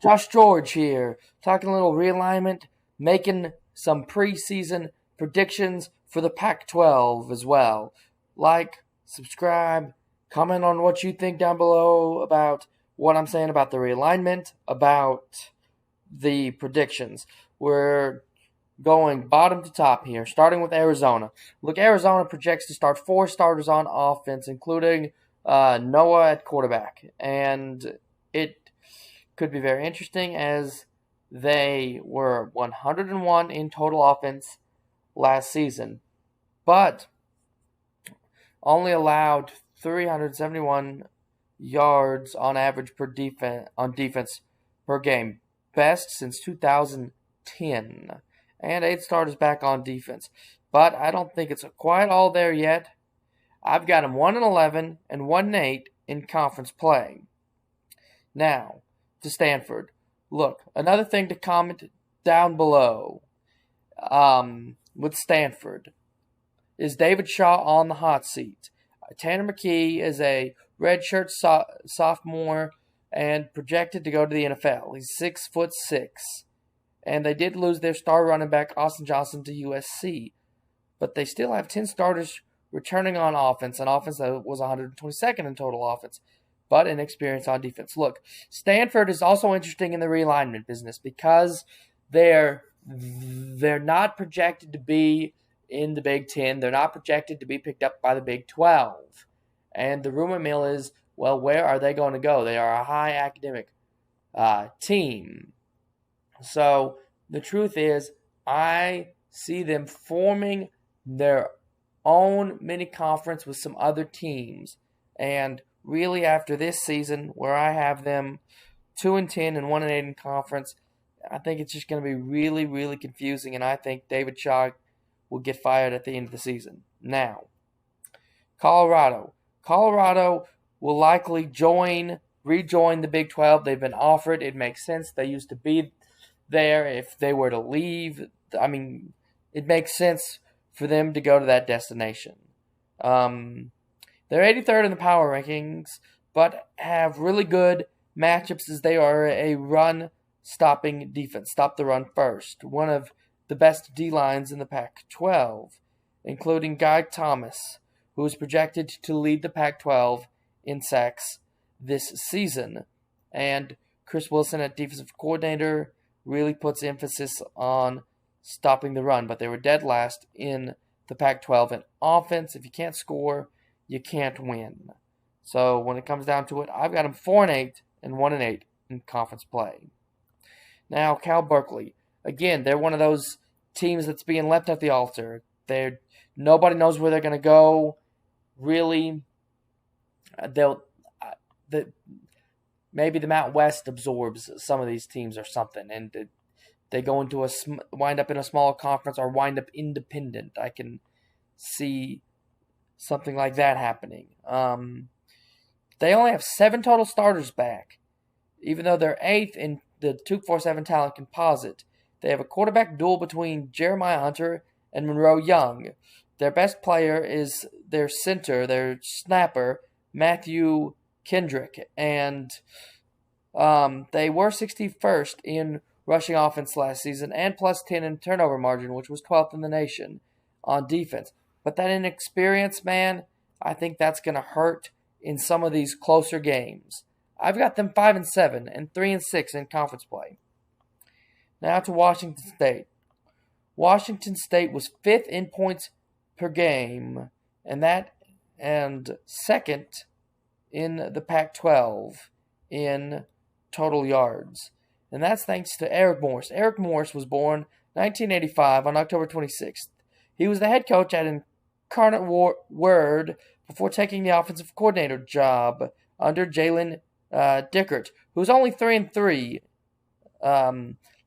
Josh George here, talking a little realignment, making some preseason predictions for the Pac-12 as well. Like, subscribe, comment on what you think down below about what I'm saying about the realignment, about the predictions. We're going bottom to top here, starting with Arizona. Look, Arizona projects to start 4 starters on offense, including Noah at quarterback. And it could be very interesting as they were 101 in total offense last season, but only allowed 371 yards on average per defense per game, best since 2010, and 8 starters back on defense. But I don't think it's quite all there yet. I've got them 1-11 and 1-8 in conference play. Now, to Stanford. Look, another thing to comment down below with Stanford is David Shaw on the hot seat. Tanner McKee is a redshirt sophomore and projected to go to the NFL. He's 6'6", and they did lose their star running back Austin Johnson to USC, but they still have 10 starters returning on offense, an offense that was 122nd in total offense, but inexperienced on defense. Look, Stanford is also interesting in the realignment business because they're not projected to be in the Big Ten. They're not projected to be picked up by the Big 12. And the rumor mill is, well, where are they going to go? They are a high academic team. So the truth is, I see them forming their own mini conference with some other teams. And really, after this season, where I have them 2-10 and 1-8 in conference, I think it's just going to be really, really confusing, and I think David Shaw will get fired at the end of the season. Now, Colorado. Colorado will likely rejoin the Big 12. They've been offered. It makes sense. They used to be there. If they were to leave, I mean, it makes sense for them to go to that destination. They're 83rd in the power rankings, but have really good matchups as they are a run-stopping defense. Stop the run first. One of the best D-lines in the Pac-12, including Guy Thomas, who is projected to lead the Pac-12 in sacks this season. And Chris Wilson at defensive coordinator really puts emphasis on stopping the run, but they were dead last in the Pac-12 in offense. If you can't score, you can't win. So when it comes down to it, I've got them 4-8 and 1-8 in conference play. Now, Cal Berkeley. Again, they're one of those teams that's being left at the altar. Nobody knows where they're going to go. Really, maybe the Mountain West absorbs some of these teams or something, and they go into wind up in a small conference or wind up independent. I can see something like that happening. They only have 7 total starters back, even though they're 8th in the 247 talent composite. They have a quarterback duel between Jeremiah Hunter and Monroe Young. Their best player is their center, their snapper, Matthew Kendrick, and they were 61st in rushing offense last season and plus 10 in turnover margin, which was 12th in the nation on defense. But that inexperience, man, I think that's going to hurt in some of these closer games. I've got them 5-7 and 3-6 in conference play. Now to Washington State. Washington State was 5th in points per game, and second in the Pac-12 in total yards. And that's thanks to Eric Morris. Eric Morris was born 1985 on October 26th. He was the head coach at Incarnate Word before taking the offensive coordinator job under Jalen Dickert, who's only 3-3.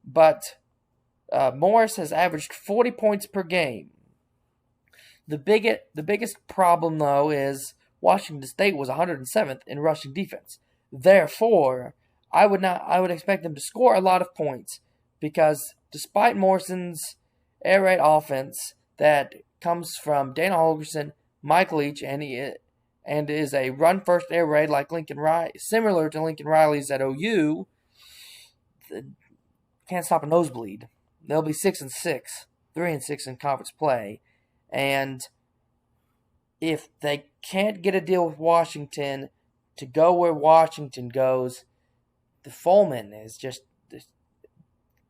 But Morris has averaged 40 points per game. The biggest problem, though, is Washington State was 107th in rushing defense. Therefore, I would expect them to score a lot of points because despite Morrison's air raid offense that comes from Dana Holgorsen, Mike Leach, and is a run-first air raid like similar to Lincoln Riley's at OU, can't stop a nosebleed. They'll be 6-6, 3-6 in conference play, and if they can't get a deal with Washington to go where Washington goes, the Foreman is just,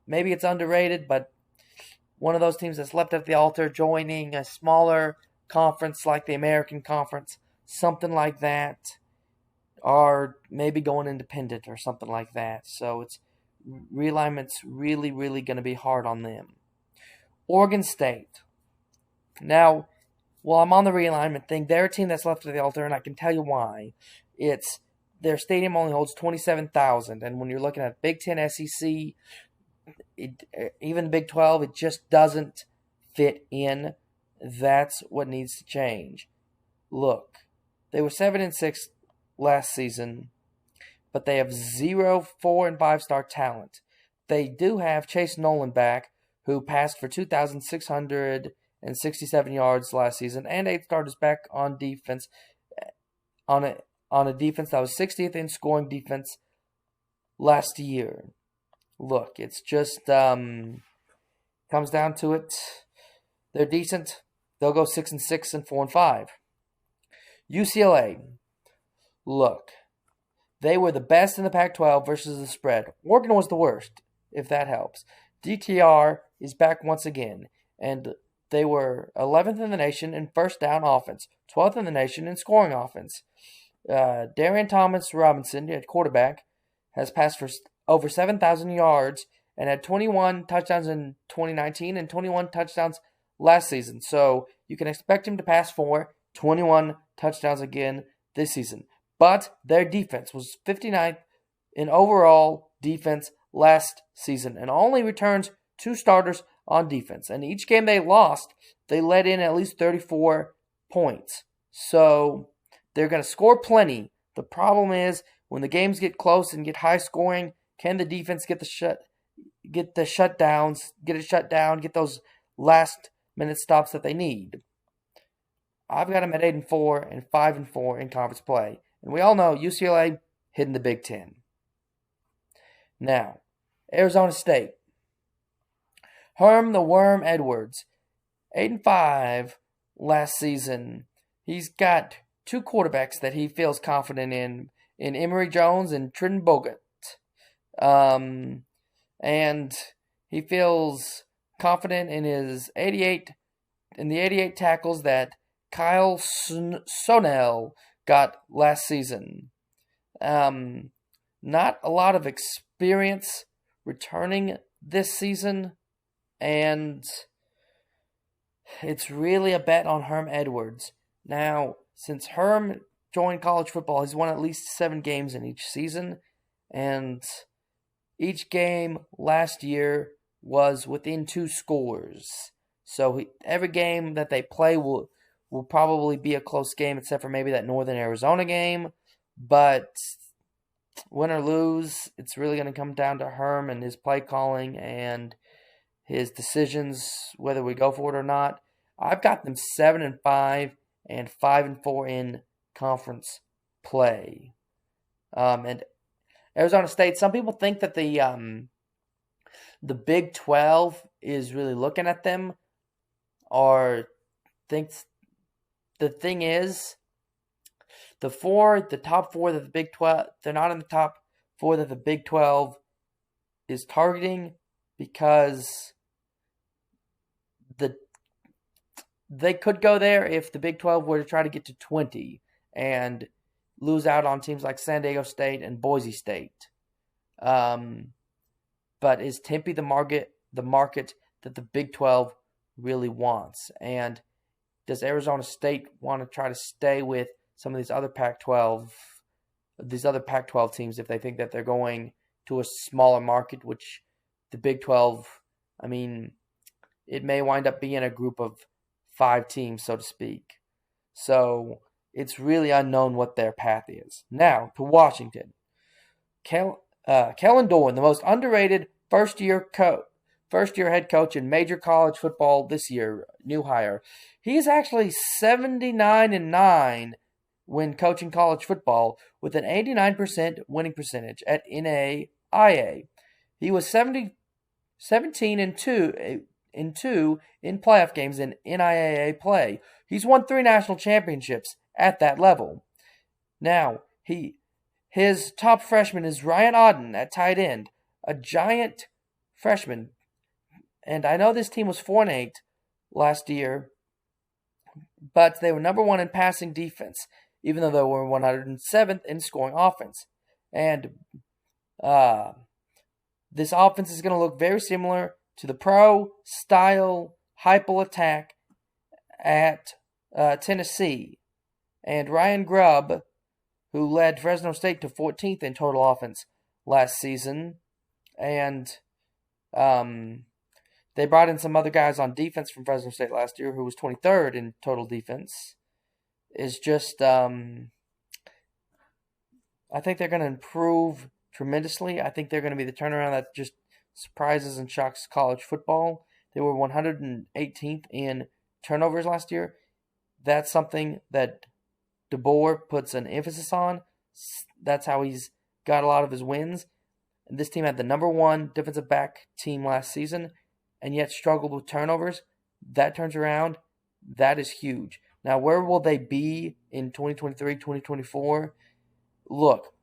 maybe it's underrated, but one of those teams that's left at the altar, joining a smaller conference like the American Conference, something like that, or maybe going independent or something like that. So it's realignment's really, really going to be hard on them. Oregon State. Now, while I'm on the realignment thing, they're a team that's left at the altar, and I can tell you why. It's their stadium only holds 27,000, and when you're looking at Big Ten, SEC, even Big 12, it just doesn't fit in. That's what needs to change. Look, they were 7-6 last season, but they have 0 4- and 5-star talent. They do have Chase Nolan back, who passed for 2,667 yards last season, and 8 starters back on defense, on a defense that was 60th in scoring defense last year. Look, it's just comes down to it. They're decent. They'll go 6-6 and 4-5. UCLA. Look, they were the best in the Pac-12 versus the spread. Oregon was the worst, if that helps. DTR is back once again, and they were 11th in the nation in first down offense, 12th in the nation in scoring offense. Darian Thomas-Robinson, at quarterback, has passed for over 7,000 yards and had 21 touchdowns in 2019 and 21 touchdowns last season. So you can expect him to pass for 21 touchdowns again this season. But their defense was 59th in overall defense last season and only returns 2 starters on defense. And each game they lost, they let in at least 34 points. So they're going to score plenty. The problem is when the games get close and get high scoring, can the defense get it shut down, get those last minute stops that they need? I've got them at 8-4 and 5-4 in conference play. And we all know UCLA hitting the Big Ten. Now, Arizona State. Herm the Worm Edwards, 8-5 last season. He's got 2 quarterbacks that he feels confident in Emory Jones and Trenton Bogut. And he feels confident in the 88 tackles that Kyle Sonell got last season. Not a lot of experience returning this season, and it's really a bet on Herm Edwards. Now, since Herm joined college football, he's won at least 7 games in each season, and each game last year was within 2 scores. So every game that they play will probably be a close game, except for maybe that Northern Arizona game. But win or lose, it's really going to come down to Herm and his play calling and his decisions, whether we go for it or not. I've got them 7-5 and 5-4 in conference play. And Arizona State, some people think that the Big 12 is really looking at them, or thinks the thing is, the top four that the Big 12, they're not in the top 4 that the Big 12 is targeting, because they could go there if the Big 12 were to try to get to 20 and lose out on teams like San Diego State and Boise State. But is Tempe the market that the Big 12 really wants? And does Arizona State want to try to stay with some of these other Pac-12 teams if they think that they're going to a smaller market, which the Big 12, I mean, it may wind up being a group of 5 teams, so to speak. So it's really unknown what their path is. Now, to Washington. Kellen Doran, the most underrated first-year head coach in major college football this year, new hire. He's actually 79-9 when coaching college football with an 89% winning percentage at NAIA. He was 17 and 2 in playoff games in NIAA play. He's won 3 national championships at that level. Now, his top freshman is Ryan Auden at tight end, a giant freshman. And I know this team was 4-8 last year, but they were number 1 in passing defense, even though they were 107th in scoring offense. And this offense is going to look very similar to the pro-style hyper attack at Tennessee. And Ryan Grubb, who led Fresno State to 14th in total offense last season, and they brought in some other guys on defense from Fresno State last year, who was 23rd in total defense, is just, I think they're going to improve tremendously. I think they're going to be the turnaround that just surprises and shocks college football. They were 118th in turnovers last year. That's something that DeBoer puts an emphasis on. That's how he's got a lot of his wins. And this team had the number 1 defensive back team last season, and yet struggled with turnovers. That turns around. That is huge. Now, where will they be in 2023, 2024? Look,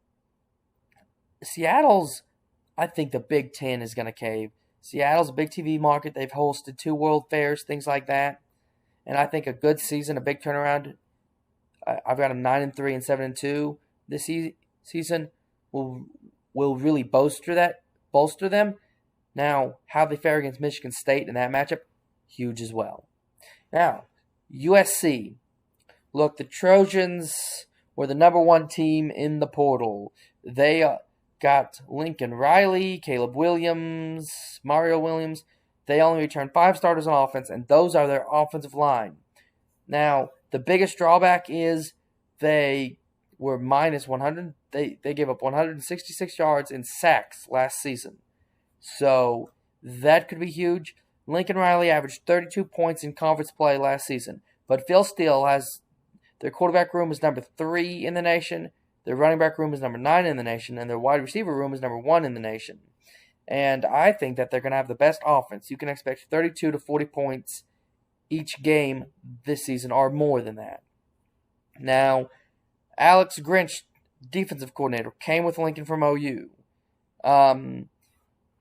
Seattle's, I think the Big Ten is going to cave. Seattle's a big TV market. They've hosted 2 World Fairs, things like that. And I think a good season, a big turnaround, I've got them 9-3 and 7-2 this season, will really bolster them. Now, how they fare against Michigan State in that matchup, huge as well. Now, USC. Look, the Trojans were the number 1 team in the portal. They got Lincoln Riley, Caleb Williams, Mario Williams. They only returned 5 starters on offense, and those are their offensive line. Now, the biggest drawback is they were minus 100. They gave up 166 yards in sacks last season. So that could be huge. Lincoln Riley averaged 32 points in conference play last season. But Phil Steele has their quarterback room is number 3 in the nation. Their running back room is number 9 in the nation. And their wide receiver room is number 1 in the nation. And I think that they're going to have the best offense. You can expect 32 to 40 points each game this season, or more than that. Now, Alex Grinch, defensive coordinator, came with Lincoln from OU.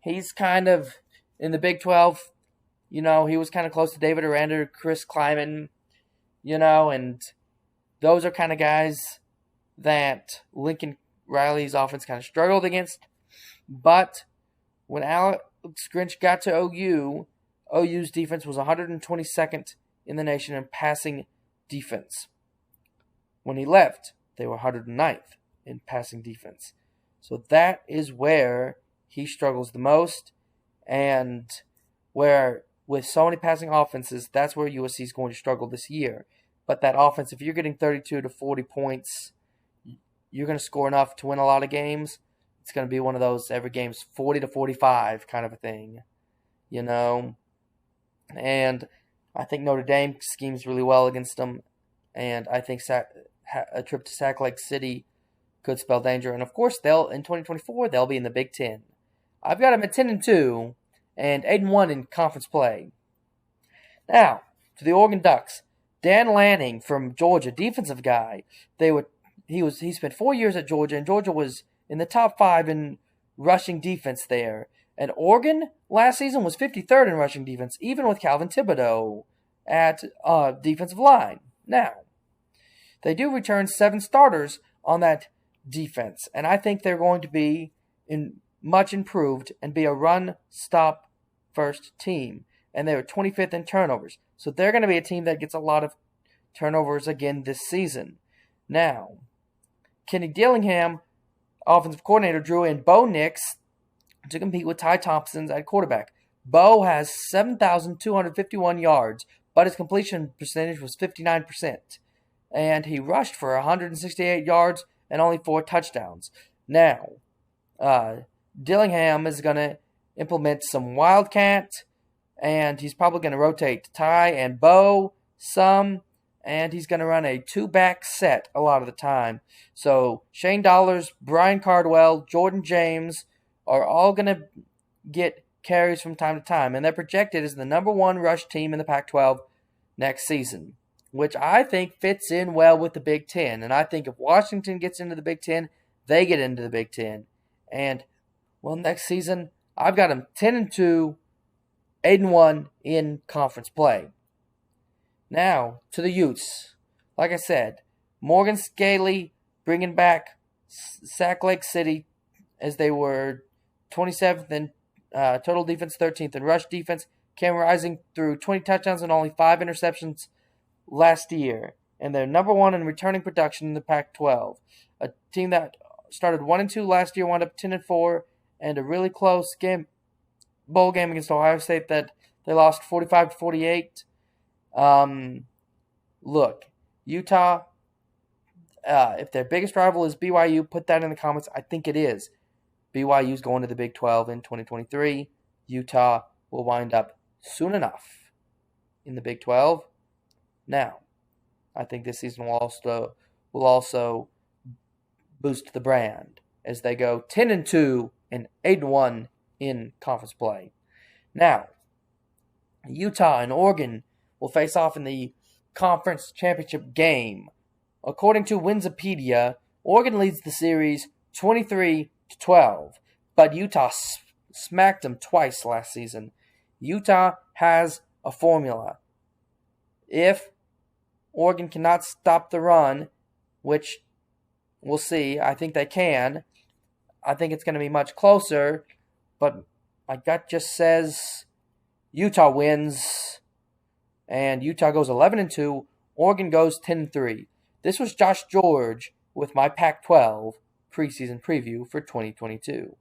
He's kind of, in the Big 12, he was kind of close to David Aranda, Chris Kleiman, and those are kind of guys that Lincoln Riley's offense kind of struggled against. But when Alex Grinch got to OU, OU's defense was 122nd in the nation in passing defense. When he left, they were 109th in passing defense. So that is where he struggles the most, and where with so many passing offenses, that's where USC is going to struggle this year. But that offense, if you're getting 32 to 40 points, you're going to score enough to win a lot of games. It's going to be one of those every game's 40 to 45 kind of a thing, And I think Notre Dame schemes really well against them, and I think a trip to Sac Lake City could spell danger. And of course, in 2024 they'll be in the Big Ten. I've got them at 10-2 and 8-1 in conference play. Now to the Oregon Ducks. Dan Lanning from Georgia, defensive guy. He spent 4 years at Georgia, and Georgia was in the top 5 in rushing defense there. And Oregon last season was 53rd in rushing defense, even with Calvin Thibodeau at defensive line. Now, they do return 7 starters on that defense, and I think they're going to be much improved and be a run-stop first team. And they were 25th in turnovers. So they're going to be a team that gets a lot of turnovers again this season. Now, Kenny Dillingham, offensive coordinator, drew in Bo Nix to compete with Ty Thompson at quarterback. Bo has 7,251 yards, but his completion percentage was 59%. And he rushed for 168 yards and only 4 touchdowns. Now, Dillingham is going to implement some Wildcat, and he's probably going to rotate Ty and Bo some, and he's going to run a 2-back set a lot of the time. So Shane Dollars, Brian Cardwell, Jordan James are all going to get carries from time to time, and they're projected as the number 1 rush team in the Pac-12 next season, which I think fits in well with the Big Ten. And I think if Washington gets into the Big Ten, they get into the Big Ten. And, well, next season, I've got them 10-2, 8-1 in conference play. Now, to the Utes. Like I said, Morgan Scaley bringing back Sac Lake City as they were 27th in total defense, 13th in rush defense. Cam Rising threw 20 touchdowns and only 5 interceptions last year. And they're number 1 in returning production in the Pac-12. A team that started 1-2 last year, wound up 10-4, and a really close bowl game against Ohio State that they lost 45-48. Look, Utah, if their biggest rival is BYU, put that in the comments. I think it is. BYU's going to the Big 12 in 2023. Utah will wind up soon enough in the Big 12. Now, I think this season will also boost the brand as they go 10-2 and 8-1 in conference play. Now, Utah and Oregon will face off in the conference championship game. According to Winsipedia, Oregon leads the series 23-12, but Utah smacked them twice last season. Utah has a formula. If Oregon cannot stop the run, which we'll see, I think they can. I think it's going to be much closer, but my gut just says Utah wins, and Utah goes 11-2. Oregon goes 10-3. This was Josh George with my Pac-12 preseason preview for 2022.